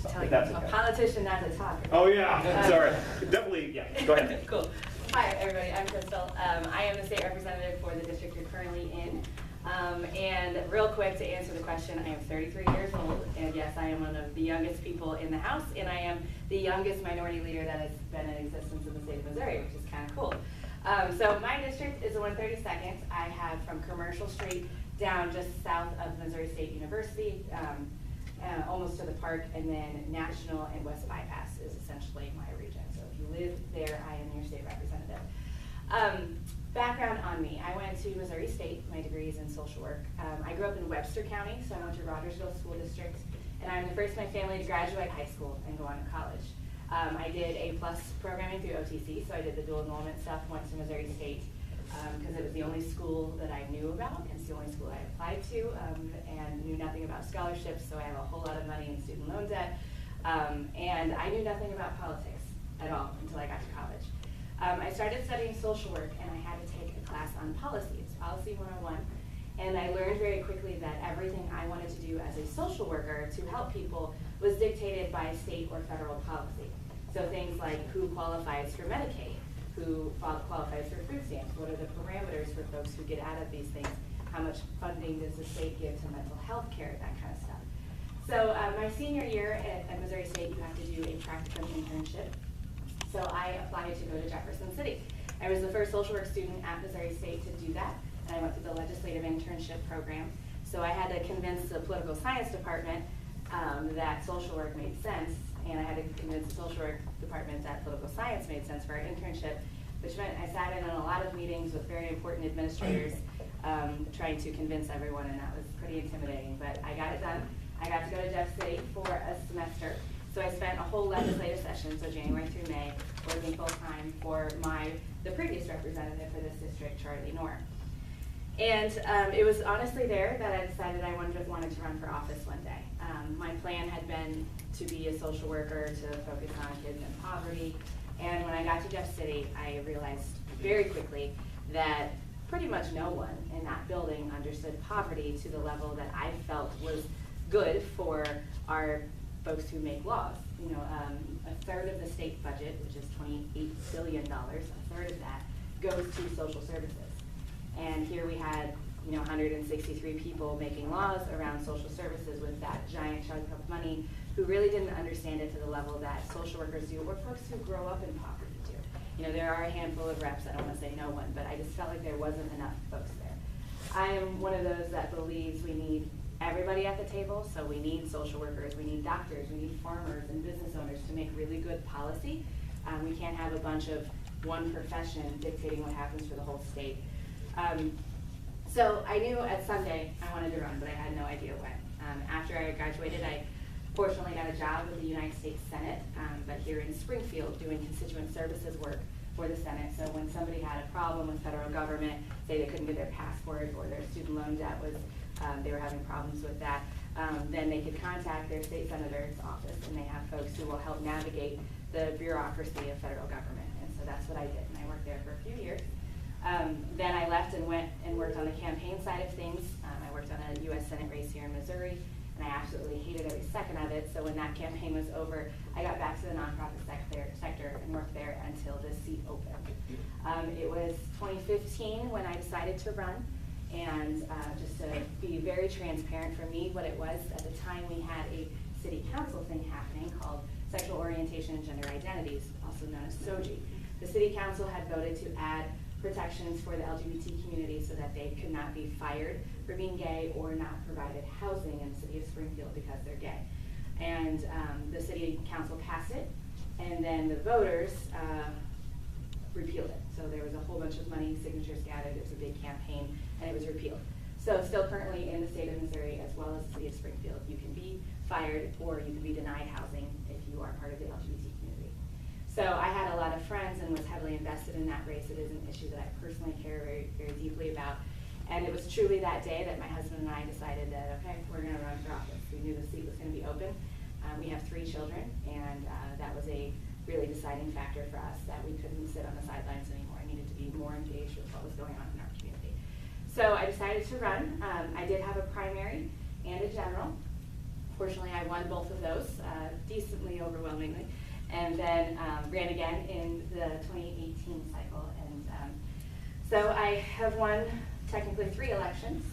Telling That's a okay. politician not to talk. Oh yeah, sorry. Definitely, yeah, go ahead. Cool. Hi everybody, I'm Crystal. I am the state representative for the district you're currently in. And real quick to answer the question, I am 33 years old, and yes, I am one of the youngest people in the House, and I am the youngest minority leader that has been in existence in the state of Missouri, which is kind of cool. So my district is the 132nd. I have from Commercial Street down just south of Missouri State University, almost to the park, and then National and West Bypass is essentially my region. So if you live there, I am your state representative. Background on me, I went to Missouri State, my degree is in social work. I grew up in Webster County, so I went to Rogersville School District, and I'm the first in my family to graduate high school and go on to college. I did A+ programming through OTC, so I did the dual enrollment stuff, went to Missouri State because it was the only school that I knew about, and it's the only school I applied to, and knew nothing about scholarships, so I have a whole lot of money in student loan debt, and I knew nothing about politics at all until I got to college. I started studying social work, and I had to take a class on policy. It's Policy 101, and I learned very quickly that everything I wanted to do as a social worker to help people was dictated by state or federal policy. So things like who qualifies for Medicaid, who qualifies for food stamps, what are the parameters for folks who get out of these things, how much funding does the state give to mental health care, that kind of stuff. So my senior year at Missouri State, you have to do a practicum internship. So I applied to go to Jefferson City. I was the first social work student at Missouri State to do that, and I went through the legislative internship program. So I had to convince the political science department that social work made sense, and I had to convince the social work department that political science made sense for our internship, which meant I sat in on a lot of meetings with very important administrators trying to convince everyone, and that was pretty intimidating, but I got it done. I got to go to Jeff City for a semester. So I spent a whole legislative session, so January through May, working full-time for the previous representative for this district, Charlie Knorr. And it was honestly there that I decided I wanted to run for office one day. My plan had been to be a social worker, to focus on kids in poverty. And when I got to Jeff City, I realized very quickly that pretty much no one in that building understood poverty to the level that I felt was good for our folks who make laws. You know, a third of the state budget, which is $28 billion, a third of that goes to social services. And here we had, 163 people making laws around social services with that giant chunk of money who really didn't understand it to the level that social workers do, or folks who grow up in poverty do. There are a handful of reps, I don't want to say no one, but I just felt like there wasn't enough folks there. I am one of those that believes we need everybody at the table, so we need social workers, we need doctors, we need farmers and business owners to make really good policy. We can't have a bunch of one profession dictating what happens for the whole state. So I knew at Sunday I wanted to run, but I had no idea when. After I graduated, I fortunately got a job with the United States Senate, but here in Springfield doing constituent services work for the Senate. So when somebody had a problem with federal government, say they couldn't get their passport or their student loan debt was, they were having problems with that, then they could contact their state senator's office, and they have folks who will help navigate the bureaucracy of federal government. And so that's what I did, and I worked there for a few years. Then I left and went and worked on the campaign side of things. I worked on a U.S. Senate race here in Missouri, and I absolutely hated every second of it. So when that campaign was over, I got back to the nonprofit sector and worked there until this seat opened. It was 2015 when I decided to run, and just to be very transparent for me, what it was, at the time we had a city council thing happening called Sexual Orientation and Gender Identities, also known as SOGI. The city council had voted to add protections for the LGBT community so that they could not be fired for being gay or not provided housing in the city of Springfield because they're gay. And the city council passed it, and then the voters repealed it. So there was a whole bunch of money, signatures gathered, it was a big campaign, and it was repealed. So still currently in the state of Missouri, as well as the city of Springfield, you can be fired or you can be denied housing if you are part of the LGBT community. So I had a lot of friends and was heavily invested in that race. It is an issue that I personally care very, very deeply about. And it was truly that day that my husband and I decided that, okay, we're gonna run for office. We knew the seat was gonna be open. We have 3 children, and that was a really deciding factor for us, that we couldn't sit on the sidelines anymore. I needed to be more engaged with what was going on in our community. So I decided to run. I did have a primary and a general. Fortunately, I won both of those decently overwhelmingly, and then ran again in the 2018 cycle. And so I have won technically 3 elections,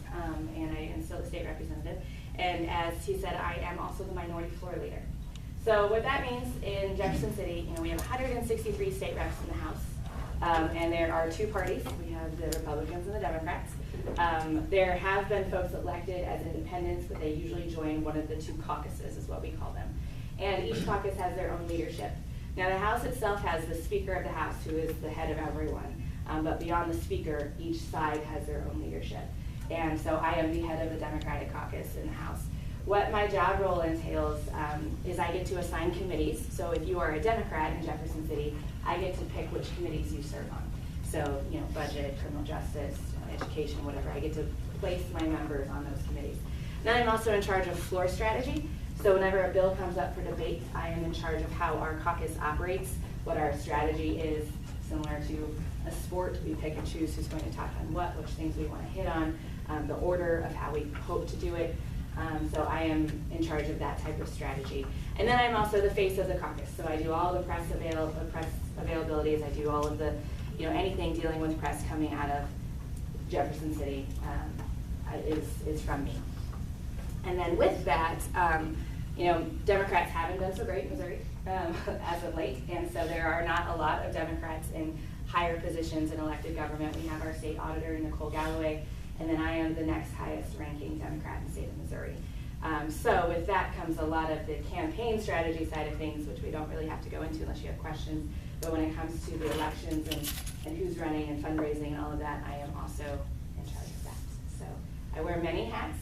and I am still the state representative. And as he said, I am also the minority floor leader. So what that means in Jefferson City, we have 163 state reps in the House, and there are 2 parties. We have the Republicans and the Democrats. There have been folks elected as independents, but they usually join one of the 2 caucuses, is what we call them. And each caucus has their own leadership. Now the House itself has the Speaker of the House, who is the head of everyone. But beyond the Speaker, each side has their own leadership. And so I am the head of the Democratic caucus in the House. What my job role entails is I get to assign committees. So if you are a Democrat in Jefferson City, I get to pick which committees you serve on. So, budget, criminal justice, education, whatever. I get to place my members on those committees. Then I'm also in charge of floor strategy. So whenever a bill comes up for debate, I am in charge of how our caucus operates, what our strategy is. Similar to a sport, we pick and choose who's going to talk on what, which things we want to hit on, the order of how we hope to do it. So I am in charge of that type of strategy. And then I'm also the face of the caucus. So I do all the press availabilities. I do all of the, anything dealing with press coming out of Jefferson City is from me. And then with that, Democrats haven't done so great in Missouri as of late, and so there are not a lot of Democrats in higher positions in elected government. We have our state auditor, Nicole Galloway, and then I am the next highest ranking Democrat in the state of Missouri. So with that comes a lot of the campaign strategy side of things, which we don't really have to go into unless you have questions. But when it comes to the elections and who's running and fundraising and all of that, I am also in charge of that. So I wear many hats.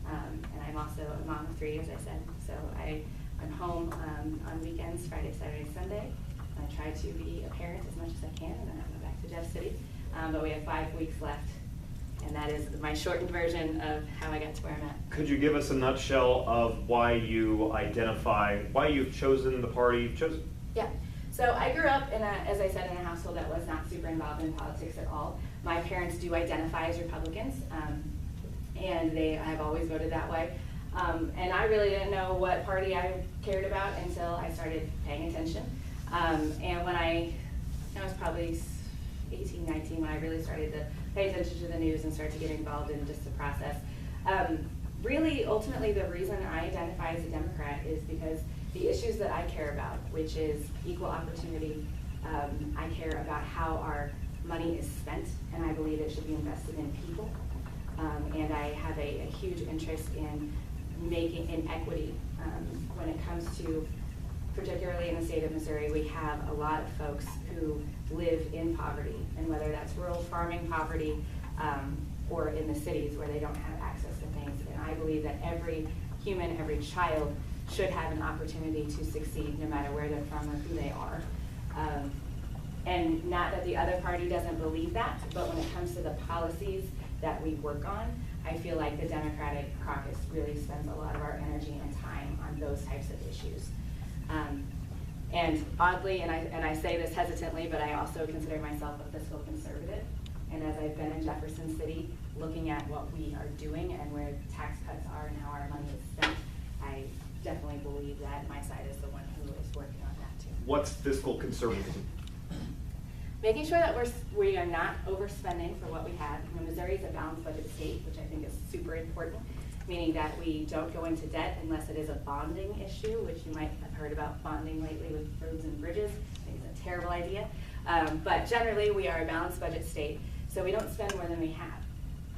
And I'm also a mom of 3, as I said. So I'm home on weekends, Friday, Saturday, Sunday. I try to be a parent as much as I can, and then I go back to Jeff City. But we have 5 weeks left, and that is my shortened version of how I got to where I'm at. Could you give us a nutshell of why you've chosen the party you've chosen? Yeah. So I grew up as I said, in a household that was not super involved in politics at all. My parents do identify as Republicans. And I've always voted that way. And I really didn't know what party I cared about until I started paying attention. And when I was probably 18, 19, when I really started to pay attention to the news and start to get involved in just the process. Really, ultimately, the reason I identify as a Democrat is because the issues that I care about, which is equal opportunity, I care about how our money is spent, and I believe it should be invested in people. And I have a huge interest in making inequity when it comes to, particularly in the state of Missouri, we have a lot of folks who live in poverty, and whether that's rural farming poverty or in the cities where they don't have access to things. And I believe that every human, every child should have an opportunity to succeed no matter where they're from or who they are. And not that the other party doesn't believe that, but when it comes to the policies that we work on, I feel like the Democratic caucus really spends a lot of our energy and time on those types of issues. And oddly, and I say this hesitantly, but I also consider myself a fiscal conservative. And as I've been in Jefferson City, looking at what we are doing and where tax cuts are and how our money is spent, I definitely believe that my side is the one who is working on that too. What's fiscal conservatism? Making sure that we are not overspending for what we have. Missouri is a balanced budget state, which I think is super important, meaning that we don't go into debt unless it is a bonding issue, which you might have heard about bonding lately with roads and bridges. I think it's a terrible idea. But generally, we are a balanced budget state, so we don't spend more than we have.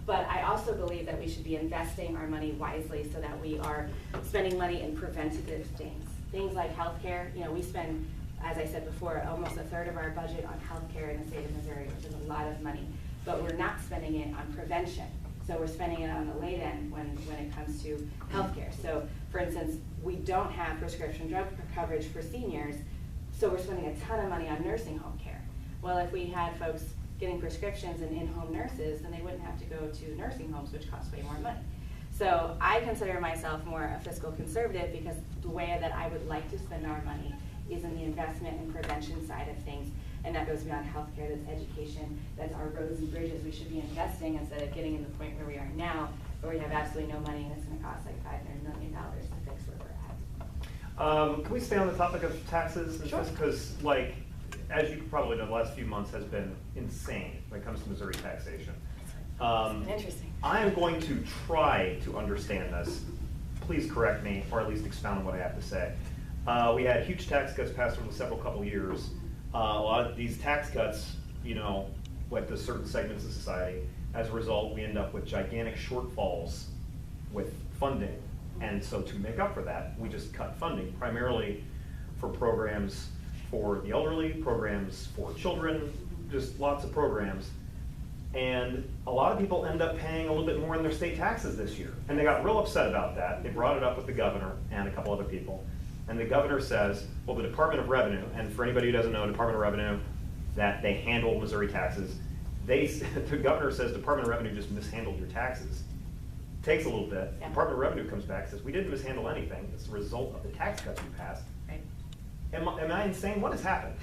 But I also believe that we should be investing our money wisely so that we are spending money in preventative things. Things like healthcare. We spend, as I said before, almost a third of our budget on healthcare in the state of Missouri, which is a lot of money. But we're not spending it on prevention. So we're spending it on the late end when it comes to healthcare. So for instance, we don't have prescription drug coverage for seniors, so we're spending a ton of money on nursing home care. Well, if we had folks getting prescriptions and in-home nurses, then they wouldn't have to go to nursing homes, which cost way more money. So I consider myself more a fiscal conservative because the way that I would like to spend our money is in the investment and prevention side of things. And that goes beyond healthcare, that's education, that's our roads and bridges. We should be investing instead of getting in the point where we are now, where we have absolutely no money and it's going to cost like $500 million to fix Can we stay on the topic of taxes? Sure. Because, like, as you probably know, the last few months has been insane when it comes to Missouri taxation. Interesting. I am going to try to understand this. Please correct me, or at least expound on what I have to say. We had huge tax cuts passed over the couple years. A lot of these tax cuts, you know, went to certain segments of society. As a result, we end up with gigantic shortfalls with funding. And so to make up for that, we just cut funding, primarily for programs for the elderly, programs for children, just lots of programs. And a lot of people end up paying a little bit more in their state taxes this year. And they got real upset about that. They brought it up with the governor and a couple other people. And the governor says, well, the Department of Revenue, and for anybody who doesn't know, Department of Revenue, that they handle Missouri taxes. The governor says Department of Revenue just mishandled your taxes. Takes a little bit. Yeah. Department of Revenue comes back and says, we didn't mishandle anything. It's a result of the tax cuts you passed. Right. Am I insane? What has happened?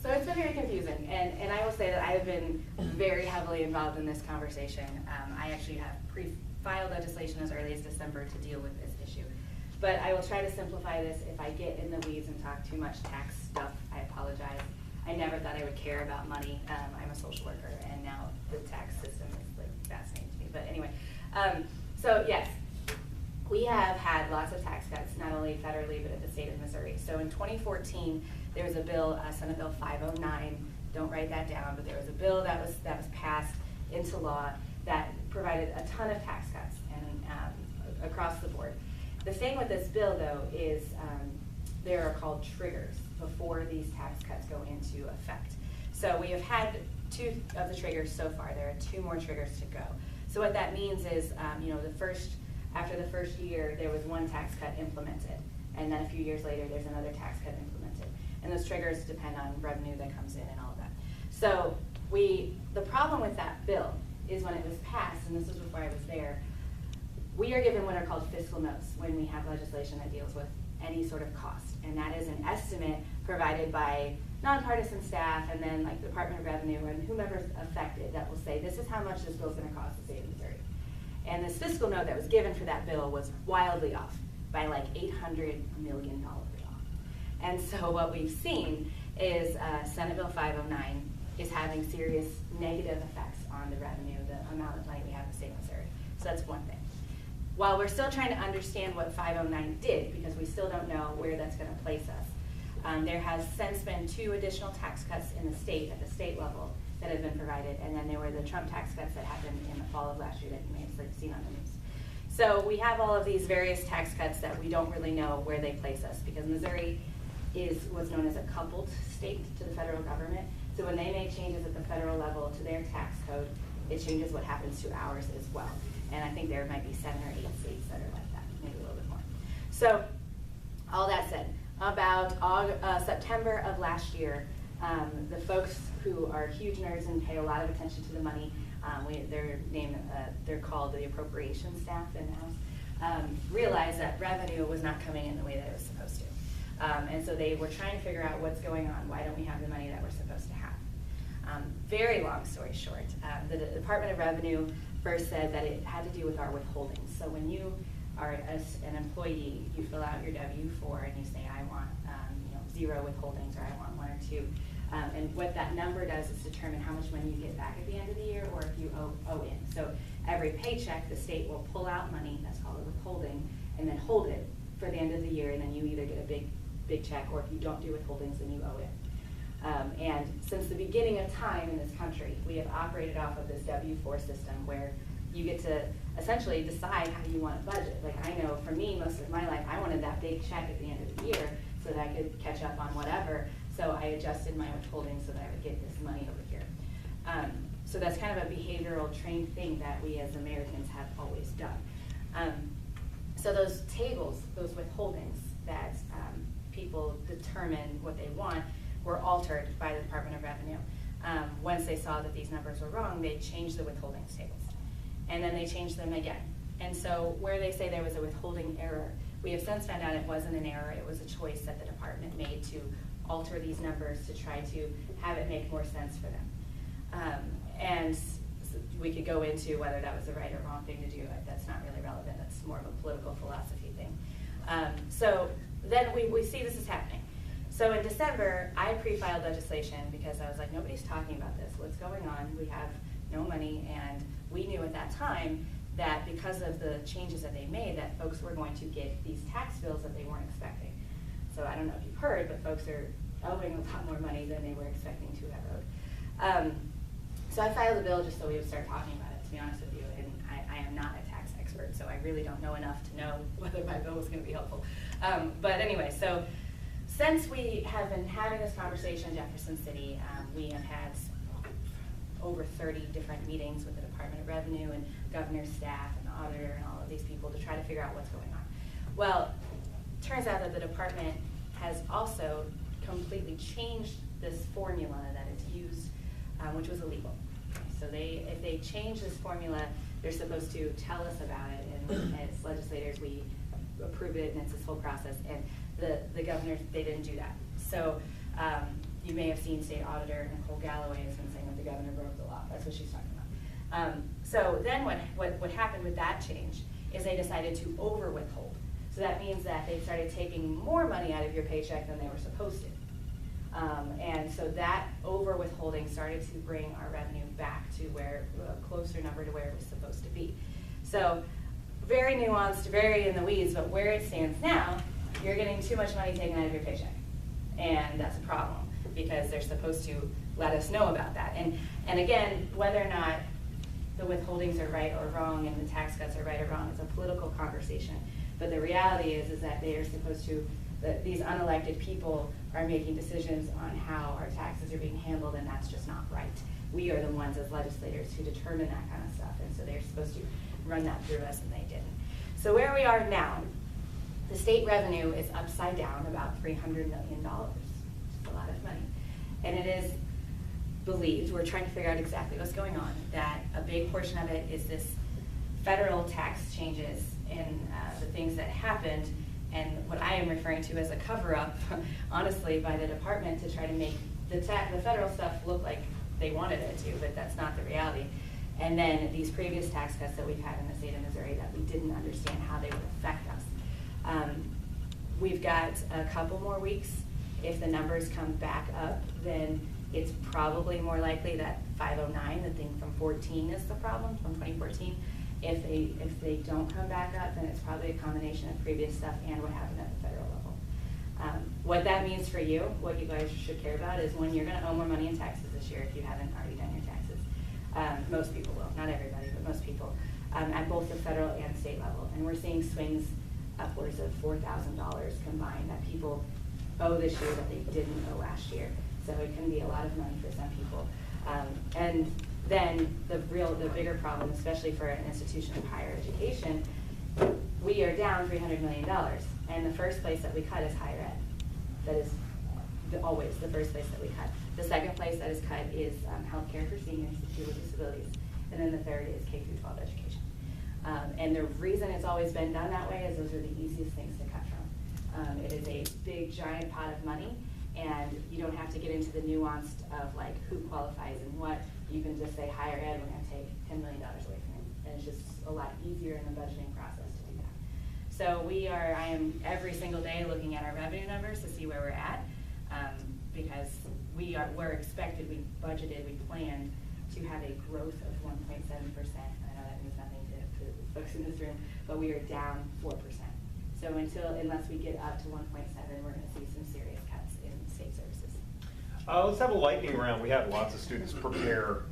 So it's been very confusing, and I will say that I have been very heavily involved in this conversation. I actually have pre-filed legislation as early as December to deal with this issue. But I will try to simplify this. If I get in the weeds and talk too much tax stuff, I apologize. I never thought I would care about money. I'm a social worker, and now the tax system is like fascinating to me. But anyway, so yes, we have had lots of tax cuts, not only federally, but at the state of Missouri. So in 2014, there was a bill, Senate Bill 509. Don't write that down, but there was a bill that was passed into law that provided a ton of tax cuts and across the board. The thing with this bill, though, is there are called triggers before these tax cuts go into effect. So we have had 2 of the triggers so far. There are 2 more triggers to go. So what that means is, you know, after the first year, there was 1 tax cut implemented, and then a few years later, there's another tax cut implemented. And those triggers depend on revenue that comes in and all of that. So the problem with that bill is when it was passed, and this was before I was there, we are given what are called fiscal notes when we have legislation that deals with any sort of cost. And that is an estimate provided by nonpartisan staff and then like the Department of Revenue and whomever's affected that will say, this is how much this bill's gonna cost the state of Missouri. And this fiscal note that was given for that bill was wildly off by like $800 million off. And so what we've seen is Senate Bill 509 is having serious negative effects on the revenue, the amount of money we have in the state of Missouri. So that's one thing. While we're still trying to understand what 509 did, because we still don't know where that's going to place us, there has since been 2 additional tax cuts in the state, at the state level, that have been provided, and then there were the Trump tax cuts that happened in the fall of last year that you may have seen on the news. So we have all of these various tax cuts that we don't really know where they place us, because Missouri is what's known as a coupled state to the federal government. So when they make changes at the federal level to their tax code, it changes what happens to ours as well. And I think there might be 7 or 8 states that are like that, maybe a little bit more. So all that said, about September of last year, the folks who are huge nerds and pay a lot of attention to the money, they're called the appropriations staff in the House, realized that revenue was not coming in the way that it was supposed to. And so they were trying to figure out what's going on. Why don't we have the money that we're supposed to have? Very long story short, the Department of Revenue first said that it had to do with our withholdings. So when you are an employee, you fill out your W-4 and you say, I want 0 withholdings, or I want 1 or 2. And what that number does is determine how much money you get back at the end of the year, or if you owe in. So every paycheck, the state will pull out money, that's called a withholding, and then hold it for the end of the year, and then you either get a big check, or if you don't do withholdings, then you owe it. And since the beginning of time in this country, we have operated off of this W-4 system where you get to essentially decide how you want to budget. Like I know for me, most of my life, I wanted that big check at the end of the year so that I could catch up on whatever. So I adjusted my withholdings so that I would get this money over here. So that's kind of a behavioral trained thing that we as Americans have always done. So those tables, those withholdings that people determine what they want, were altered by the Department of Revenue. Once they saw that these numbers were wrong, they changed the withholdings tables. And then they changed them again. And so where they say there was a withholding error, we have since found out it wasn't an error, it was a choice that the department made to alter these numbers to try to have it make more sense for them. And we could go into whether that was the right or wrong thing to do. That's not really relevant, that's more of a political philosophy thing. So then we see this is happening. So in December, I pre-filed legislation because I was like, nobody's talking about this. What's going on? We have no money, and we knew at that time that because of the changes that they made, that folks were going to get these tax bills that they weren't expecting. So I don't know if you've heard, but folks are owing a lot more money than they were expecting to have owed. So I filed a bill just so we would start talking about it, to be honest with you, and I am not a tax expert, so I really don't know enough to know whether my bill was going to be helpful. But anyway, so since we have been having this conversation in Jefferson City, we have had over 30 different meetings with the Department of Revenue and governor's staff and the auditor and all of these people to try to figure out what's going on. Well, turns out that the department has also completely changed this formula that it's used, which was illegal. So if they change this formula, they're supposed to tell us about it, and as legislators, we approve it, and it's this whole process. And the governor, they didn't do that. So you may have seen State Auditor Nicole Galloway has been saying that the governor broke the law. That's what she's talking about. So then what happened with that change is they decided to over withhold. So that means that they started taking more money out of your paycheck than they were supposed to. And so that over withholding started to bring our revenue back to where a closer number to where it was supposed to be. So very nuanced, very in the weeds, but where it stands now, you're getting too much money taken out of your paycheck. And that's a problem because they're supposed to let us know about that. And again, whether or not the withholdings are right or wrong and the tax cuts are right or wrong is a political conversation. But the reality is that they are supposed to, that these unelected people are making decisions on how our taxes are being handled, and that's just not right. We are the ones as legislators who determine that kind of stuff, and so they're supposed to run that through us, and they didn't. So where we are now, the state revenue is upside down about $300 million. It's a lot of money. And it is believed, we're trying to figure out exactly what's going on, that a big portion of it is this federal tax changes and the things that happened, and what I am referring to as a cover-up, honestly, by the department to try to make the federal stuff look like they wanted it to, but that's not the reality. And then these previous tax cuts that we've had in the state of Missouri that we didn't understand how they would affect us. We've got a couple more weeks. If the numbers come back up, then it's probably more likely that 509, the thing from 14, is the problem, from 2014. If they don't come back up, then it's probably a combination of previous stuff and what happened at the federal level. What that means for you, what you guys should care about, is when you're going to owe more money in taxes this year if you haven't already done your taxes. Most people will, not everybody, but most people, at both the federal and state level. And we're seeing swings upwards of $4,000 combined that people owe this year that they didn't owe last year. So it can be a lot of money for some people. And then the bigger problem, especially for an institution of higher education, we are down $300 million. And the first place that we cut is higher ed. That is always the first place that we cut. The second place that is cut is healthcare for seniors with disabilities. And then the third is K-12 education. And the reason it's always been done that way is those are the easiest things to cut from. It is a big, giant pot of money, and you don't have to get into the nuanced of like who qualifies and what. You can just say higher ed, we're going to take $10 million away from you. And it's just a lot easier in the budgeting process to do that. So I am every single day looking at our revenue numbers to see where we're at, because we're expected, we budgeted, we planned to have a growth of 1.7%. I know that means nothing to folks in this room, but we are down 4%. So unless we get up to 1.7, we're going to see some serious cuts in state services. Let's have a lightning round. We had lots of students prepare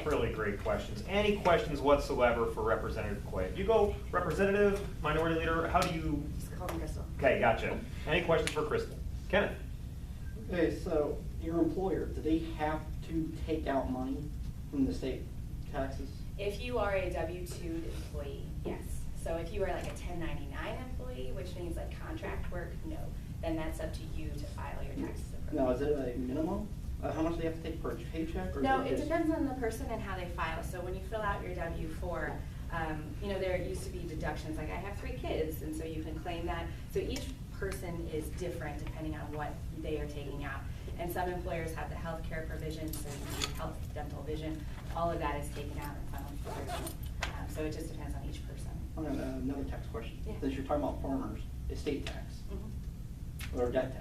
really great questions. Any questions whatsoever for Representative Quade? You go Representative, Minority Leader, how do you? Just call me Crystal. Okay, gotcha. Any questions for Crystal? Kenneth? Okay, so your employer, do they have to take out money from the state taxes? If you are a W-2 employee, yes. So if you are like a 1099 employee, which means like contract work, no. Then that's up to you to file your taxes. No, is it a minimum? How much do they have to take per paycheck? Or No, it depends on the person and how they file. So when you fill out your W-4, there used to be deductions, like I have 3 kids, and so you can claim that. So each person is different depending on what they are taking out. And some employers have the health care provision, so you do health, dental, vision. All of that is taken out and funneled through. So it just depends on each person. Another tax question. Yeah. Since you're talking about farmers, estate tax. Mm-hmm. or debt tax.